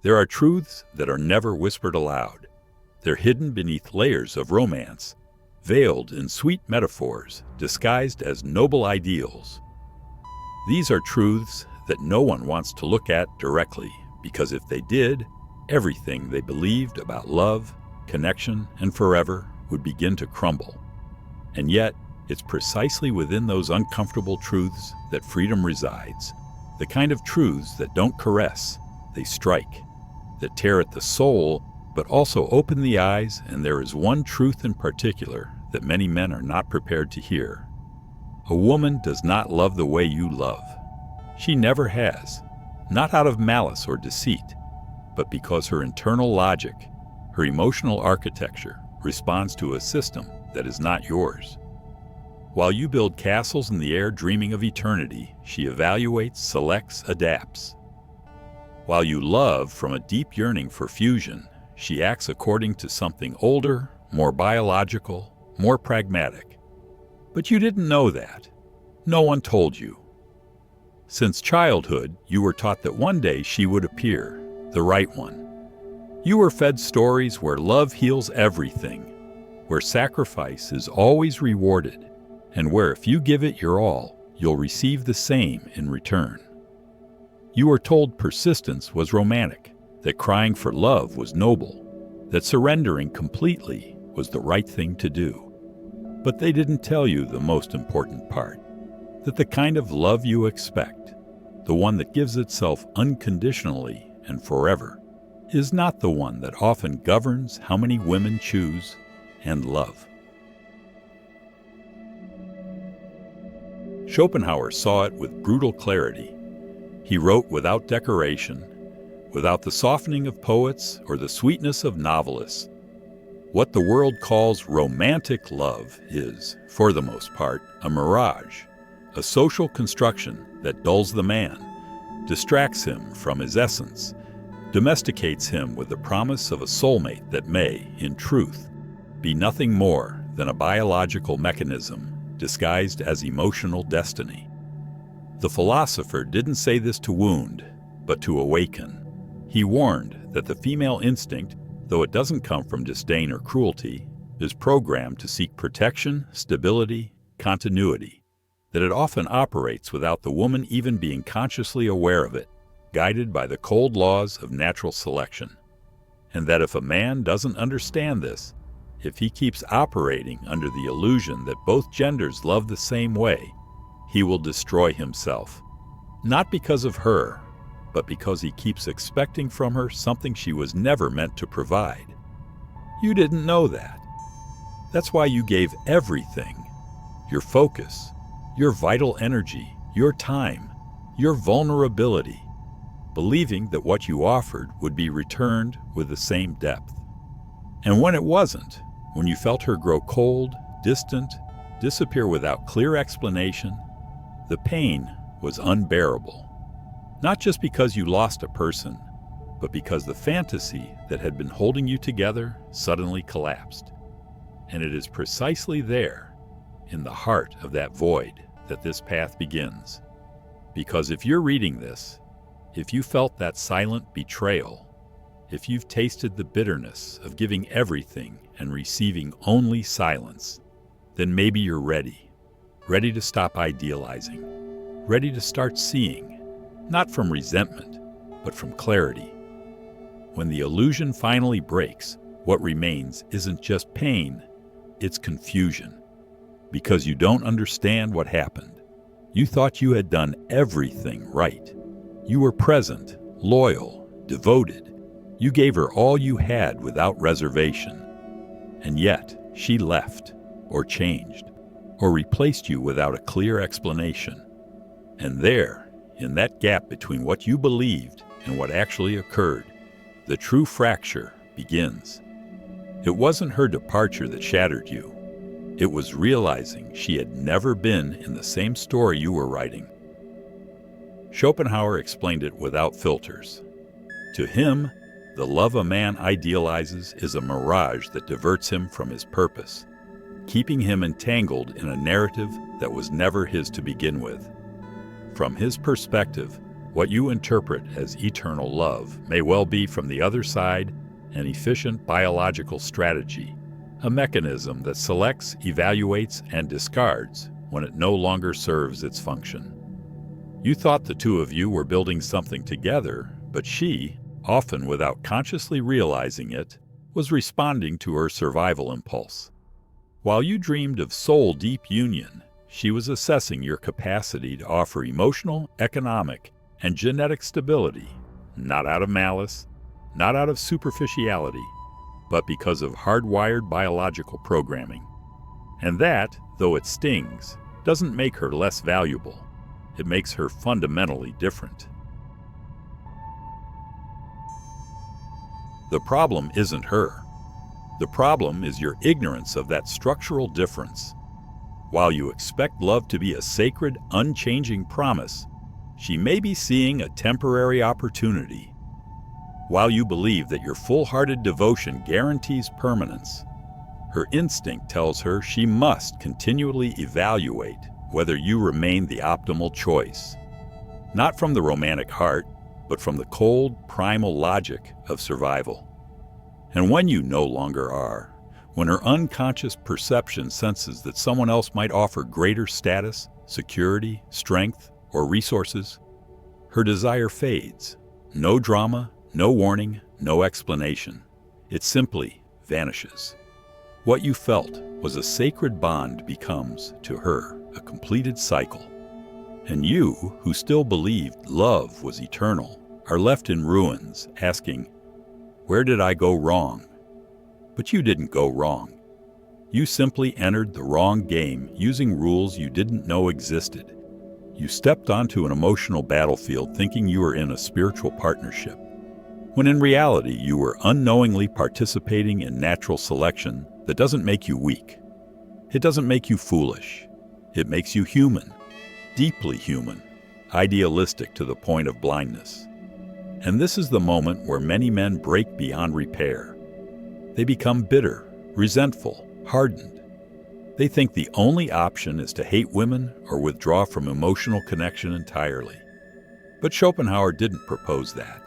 There are truths that are never whispered aloud. They're hidden beneath layers of romance, veiled in sweet metaphors, disguised as noble ideals. These are truths that no one wants to look at directly, because if they did, everything they believed about love, connection, and forever would begin to crumble. And yet, it's precisely within those uncomfortable truths that freedom resides, the kind of truths that don't caress, they strike, that tear at the soul, but also open the eyes. And there is one truth in particular that many men are not prepared to hear. A woman does not love the way you love. She never has, not out of malice or deceit, but because her internal logic, her emotional architecture, responds to a system that is not yours. While you build castles in the air dreaming of eternity, she evaluates, selects, adapts. While you love from a deep yearning for fusion, she acts according to something older, more biological, more pragmatic. But you didn't know that. No one told you. Since childhood, you were taught that one day she would appear, the right one. You were fed stories where love heals everything, where sacrifice is always rewarded, and where if you give it your all, you'll receive the same in return. You were told persistence was romantic, that crying for love was noble, that surrendering completely was the right thing to do. But they didn't tell you the most important part, that the kind of love you expect, the one that gives itself unconditionally and forever, is not the one that often governs how many women choose and love. Schopenhauer saw it with brutal clarity. He wrote without decoration, without the softening of poets or the sweetness of novelists. What the world calls romantic love is, for the most part, a mirage, a social construction that dulls the man, distracts him from his essence, domesticates him with the promise of a soulmate that may, in truth, be nothing more than a biological mechanism disguised as emotional destiny. The philosopher didn't say this to wound, but to awaken. He warned that the female instinct, though it doesn't come from disdain or cruelty, is programmed to seek protection, stability, continuity, that it often operates without the woman even being consciously aware of it, guided by the cold laws of natural selection. And that if a man doesn't understand this, if he keeps operating under the illusion that both genders love the same way, he will destroy himself. Not because of her, but because he keeps expecting from her something she was never meant to provide. You didn't know that. That's why you gave everything, your focus, your vital energy, your time, your vulnerability, believing that what you offered would be returned with the same depth. And when it wasn't, when you felt her grow cold, distant, disappear without clear explanation, the pain was unbearable. Not just because you lost a person, but because the fantasy that had been holding you together suddenly collapsed. And it is precisely there, in the heart of that void, that this path begins. Because if you're reading this, if you felt that silent betrayal, if you've tasted the bitterness of giving everything and receiving only silence, then maybe you're ready to stop idealizing, ready to start seeing, not from resentment, but from clarity. When the illusion finally breaks, what remains isn't just pain, it's confusion. Because you don't understand what happened. You thought you had done everything right. You were present, loyal, devoted. You gave her all you had without reservation. And yet, she left, or changed, or replaced you without a clear explanation. And there, in that gap between what you believed and what actually occurred, the true fracture begins. It wasn't her departure that shattered you. It was realizing she had never been in the same story you were writing. Schopenhauer explained it without filters. To him, the love a man idealizes is a mirage that diverts him from his purpose, keeping him entangled in a narrative that was never his to begin with. From his perspective, What you interpret as eternal love may well be, from the other side, an efficient biological strategy, a mechanism that selects, evaluates, and discards when it no longer serves its function. You thought the two of you were building something together, but she, often without consciously realizing it, was responding to her survival impulse. While you dreamed of soul-deep union, she was assessing your capacity to offer emotional, economic, and genetic stability, not out of malice, not out of superficiality, but because of hardwired biological programming. And that, though it stings, doesn't make her less valuable. It makes her fundamentally different. The problem isn't her. The problem is your ignorance of that structural difference. While you expect love to be a sacred, unchanging promise, she may be seeing a temporary opportunity. While you believe that your full-hearted devotion guarantees permanence, her instinct tells her she must continually evaluate whether you remain the optimal choice. Not from the romantic heart, but from the cold, primal logic of survival. And when you no longer are, when her unconscious perception senses that someone else might offer greater status, security, strength, or resources, her desire fades. No drama, no warning, no explanation. It simply vanishes. What you felt was a sacred bond becomes, to her, a completed cycle. And you, who still believed love was eternal, are left in ruins, asking, "Where did I go wrong?" But you didn't go wrong. You simply entered the wrong game using rules you didn't know existed. You stepped onto an emotional battlefield thinking you were in a spiritual partnership, when in reality you were unknowingly participating in natural selection that doesn't make you weak. It doesn't make you foolish. It makes you human, deeply human, idealistic to the point of blindness. And this is the moment where many men break beyond repair. They become bitter, resentful, hardened. They think the only option is to hate women or withdraw from emotional connection entirely. But Schopenhauer didn't propose that.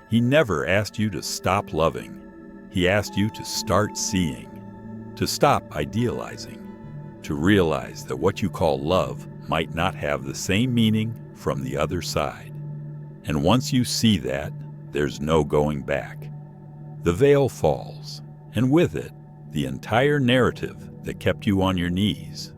He never asked you to stop loving. He asked you to start seeing, to stop idealizing, to realize that what you call love might not have the same meaning from the other side. And once you see that, there's no going back. The veil falls, and with it, the entire narrative that kept you on your knees.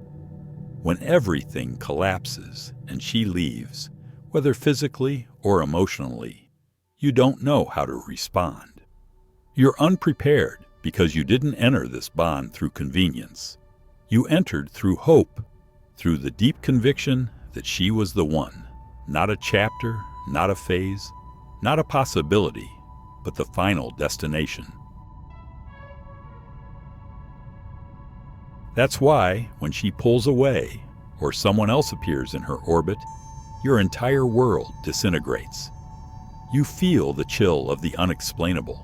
When everything collapses and she leaves, whether physically or emotionally, you don't know how to respond. You're unprepared because you didn't enter this bond through convenience. You entered through hope, through the deep conviction that she was the one, not a chapter, not a phase, not a possibility, but the final destination. That's why, when she pulls away, or someone else appears in her orbit, your entire world disintegrates. You feel the chill of the unexplainable.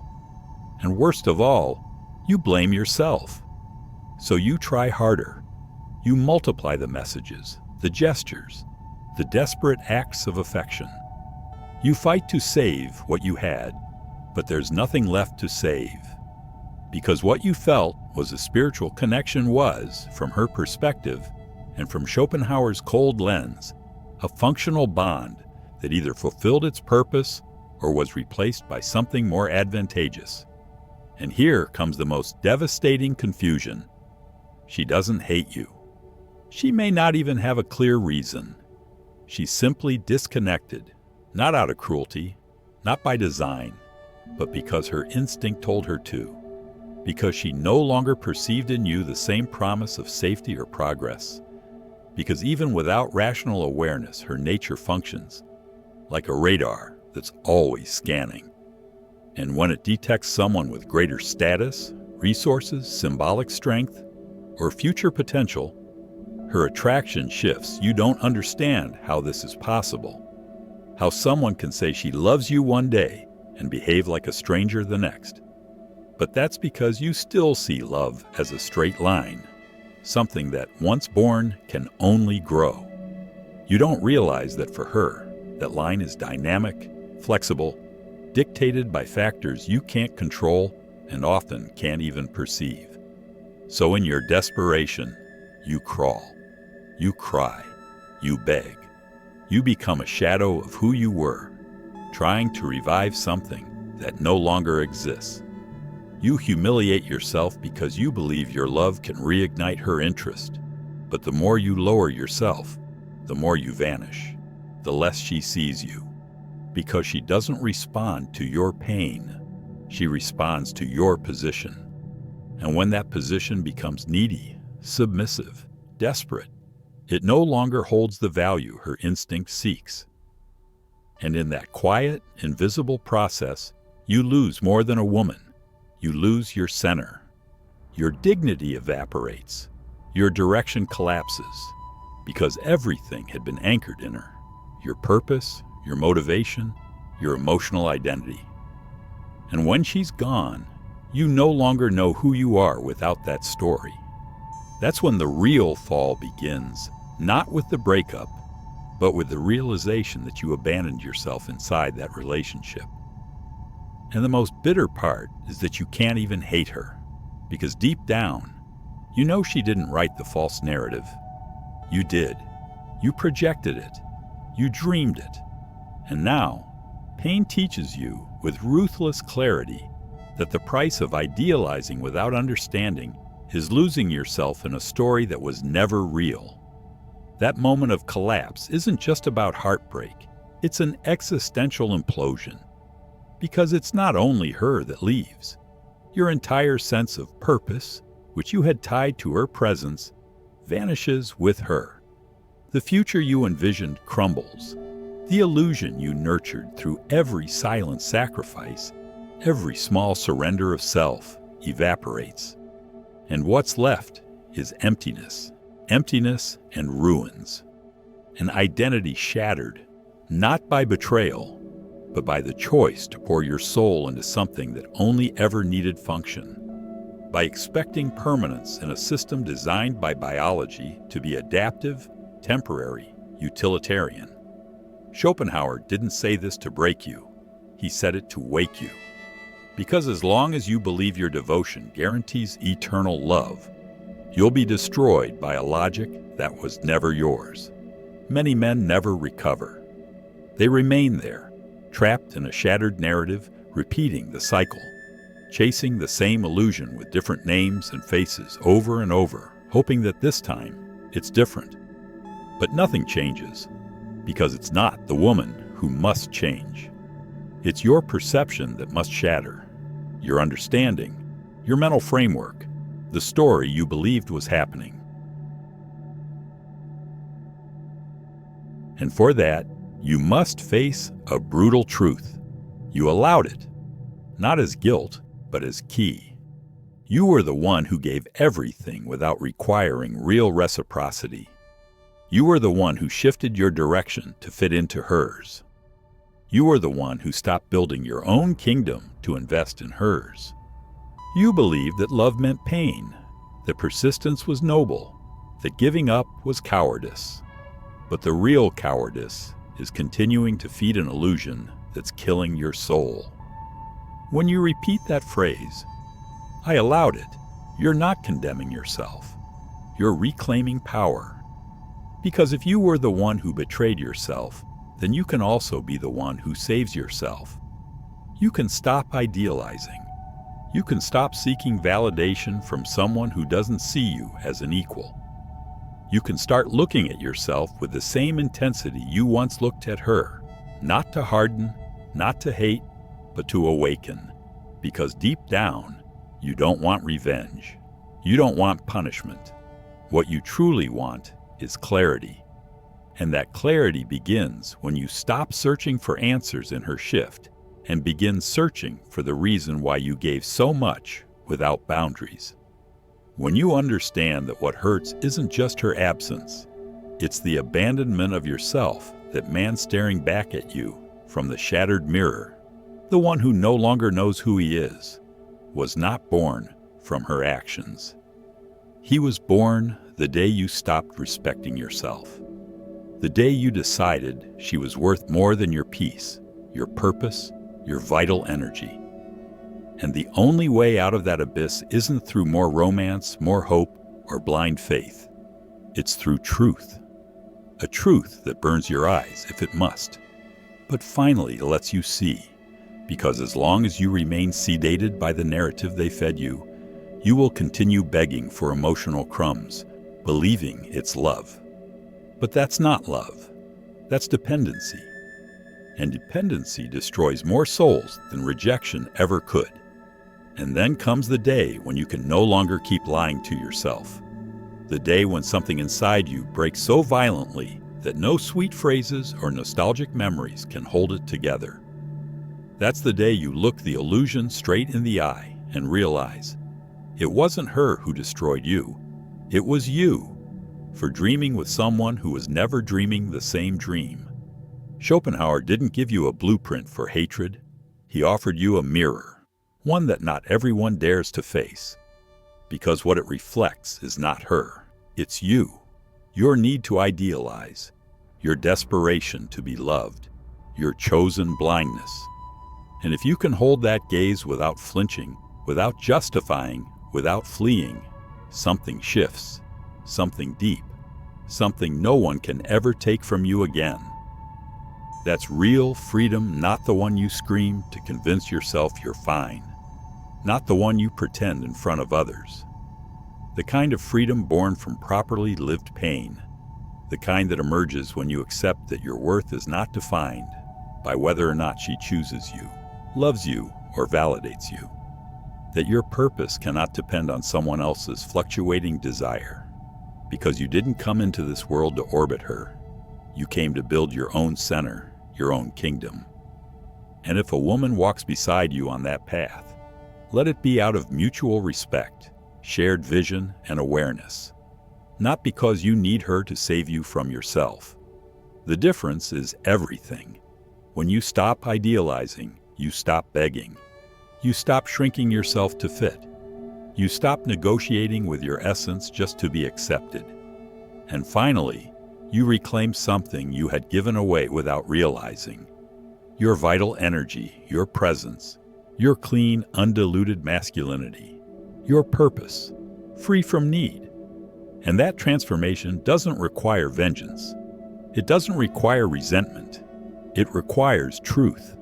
And worst of all, you blame yourself. So you try harder. You multiply the messages, the gestures, the desperate acts of affection. You fight to save what you had, but there's nothing left to save. Because what you felt was a spiritual connection was, from her perspective, and from Schopenhauer's cold lens, a functional bond that either fulfilled its purpose or was replaced by something more advantageous. And here comes the most devastating confusion. She doesn't hate you. She may not even have a clear reason. She's simply disconnected, not out of cruelty, not by design, but because her instinct told her to. Because she no longer perceived in you the same promise of safety or progress. Because even without rational awareness, her nature functions like a radar that's always scanning. And when it detects someone with greater status, resources, symbolic strength, or future potential, her attraction shifts. You don't understand how this is possible. How someone can say she loves you one day and behave like a stranger the next. But that's because you still see love as a straight line, something that, once born, can only grow. You don't realize that for her, That line is dynamic, flexible, dictated by factors you can't control and often can't even perceive. So in your desperation, you crawl, you cry, you beg. You become a shadow of who you were, trying to revive something that no longer exists. You humiliate yourself because you believe your love can reignite her interest. But the more you lower yourself, the more you vanish, the less she sees you. Because she doesn't respond to your pain, she responds to your position. And when that position becomes needy, submissive, desperate, it no longer holds the value her instinct seeks. And in that quiet, invisible process, you lose more than a woman. You lose your center. Your dignity evaporates. Your direction collapses. Because everything had been anchored in her. Your purpose, your motivation, your emotional identity. And when she's gone, you no longer know who you are without that story. That's when the real fall begins, not with the breakup, but with the realization that you abandoned yourself inside that relationship. And the most bitter part is that you can't even hate her, because deep down, you know she didn't write the false narrative. You did. You projected it. You dreamed it. And now, pain teaches you with ruthless clarity that the price of idealizing without understanding is losing yourself in a story that was never real. That moment of collapse isn't just about heartbreak. It's an existential implosion. Because it's not only her that leaves. Your entire sense of purpose, which you had tied to her presence, vanishes with her. The future you envisioned crumbles. The illusion you nurtured through every silent sacrifice, every small surrender of self, evaporates. And what's left is emptiness. Emptiness and ruins. An identity shattered, not by betrayal, but by the choice to pour your soul into something that only ever needed function. By expecting permanence in a system designed by biology to be adaptive, temporary, utilitarian. Schopenhauer didn't say this to break you. He said it to wake you. Because as long as you believe your devotion guarantees eternal love, you'll be destroyed by a logic that was never yours. Many men never recover. They remain there, trapped in a shattered narrative, repeating the cycle, chasing the same illusion with different names and faces over and over, hoping that this time it's different. But nothing changes, because it's not the woman who must change. It's your perception that must shatter, your understanding, your mental framework, the story you believed was happening. And for that, you must face a brutal truth. You allowed it, not as guilt, but as key. You were the one who gave everything without requiring real reciprocity. You were the one who shifted your direction to fit into hers. You were the one who stopped building your own kingdom to invest in hers. You believed that love meant pain, that persistence was noble, that giving up was cowardice. But the real cowardice is continuing to feed an illusion that's killing your soul. When you repeat that phrase, "I allowed it," you're not condemning yourself. You're reclaiming power. Because if you were the one who betrayed yourself, then you can also be the one who saves yourself. You can stop idealizing. You can stop seeking validation from someone who doesn't see you as an equal. You can start looking at yourself with the same intensity you once looked at her, not to harden, not to hate, but to awaken. Because deep down, you don't want revenge. You don't want punishment. What you truly want is clarity. And that clarity begins when you stop searching for answers in her shift and begin searching for the reason why you gave so much without boundaries. When you understand that what hurts isn't just her absence, it's the abandonment of yourself, that man staring back at you from the shattered mirror, the one who no longer knows who he is, was not born from her actions. He was born the day you stopped respecting yourself. The day you decided she was worth more than your peace, your purpose, your vital energy. And the only way out of that abyss isn't through more romance, more hope, or blind faith. It's through truth. A truth that burns your eyes if it must, but finally lets you see. Because as long as you remain sedated by the narrative they fed you, you will continue begging for emotional crumbs, believing it's love. But that's not love. That's dependency. And dependency destroys more souls than rejection ever could. And then comes the day when you can no longer keep lying to yourself. The day when something inside you breaks so violently that no sweet phrases or nostalgic memories can hold it together. That's the day you look the illusion straight in the eye and realize it wasn't her who destroyed you. It was you, for dreaming with someone who was never dreaming the same dream. Schopenhauer didn't give you a blueprint for hatred. He offered you a mirror, one that not everyone dares to face. Because what it reflects is not her, it's you. Your need to idealize, your desperation to be loved, your chosen blindness. And if you can hold that gaze without flinching, without justifying, without fleeing, something shifts, something deep, something no one can ever take from you again. That's real freedom, not the one you scream to convince yourself you're fine, not the one you pretend in front of others. The kind of freedom born from properly lived pain, the kind that emerges when you accept that your worth is not defined by whether or not she chooses you, loves you, or validates you. That your purpose cannot depend on someone else's fluctuating desire, because you didn't come into this world to orbit her. You came to build your own center, your own kingdom. And if a woman walks beside you on that path, let it be out of mutual respect, shared vision, and awareness, not because you need her to save you from yourself. The difference is everything. When you stop idealizing, you stop begging. You stop shrinking yourself to fit. You stop negotiating with your essence just to be accepted. And finally, you reclaim something you had given away without realizing. Your vital energy, your presence, your clean, undiluted masculinity, your purpose, free from need. And that transformation doesn't require vengeance. It doesn't require resentment. It requires truth.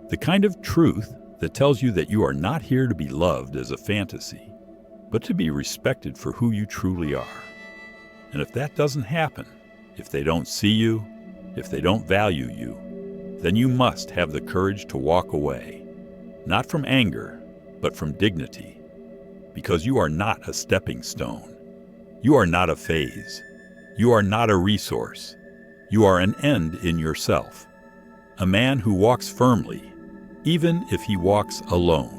The kind of truth that tells you that you are not here to be loved as a fantasy, but to be respected for who you truly are. And if that doesn't happen, if they don't see you, if they don't value you, then you must have the courage to walk away, not from anger, but from dignity, because you are not a stepping stone. You are not a phase. You are not a resource. You are an end in yourself. A man who walks firmly, even if he walks alone.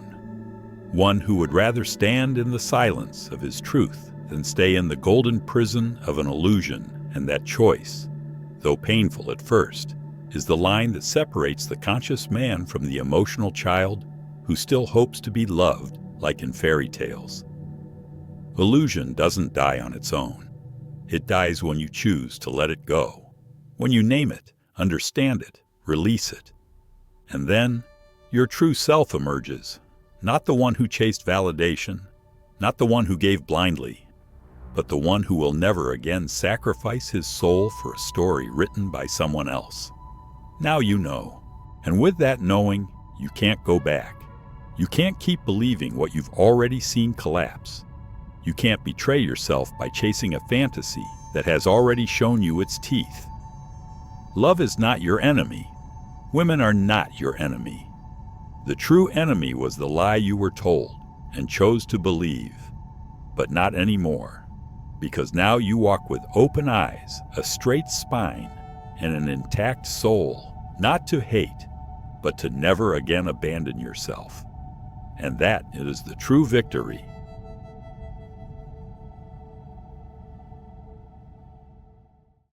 One who would rather stand in the silence of his truth than stay in the golden prison of an illusion. And that choice, though painful at first, is the line that separates the conscious man from the emotional child who still hopes to be loved like in fairy tales. Illusion doesn't die on its own. It dies when you choose to let it go, when you name it, understand it, release it. And then your true self emerges, not the one who chased validation, not the one who gave blindly, but the one who will never again sacrifice his soul for a story written by someone else. Now you know, and with that knowing, you can't go back. You can't keep believing what you've already seen collapse. You can't betray yourself by chasing a fantasy that has already shown you its teeth. Love is not your enemy. Women are not your enemy. The true enemy was the lie you were told and chose to believe, but not anymore, because now you walk with open eyes, a straight spine, and an intact soul, not to hate, but to never again abandon yourself. And that is the true victory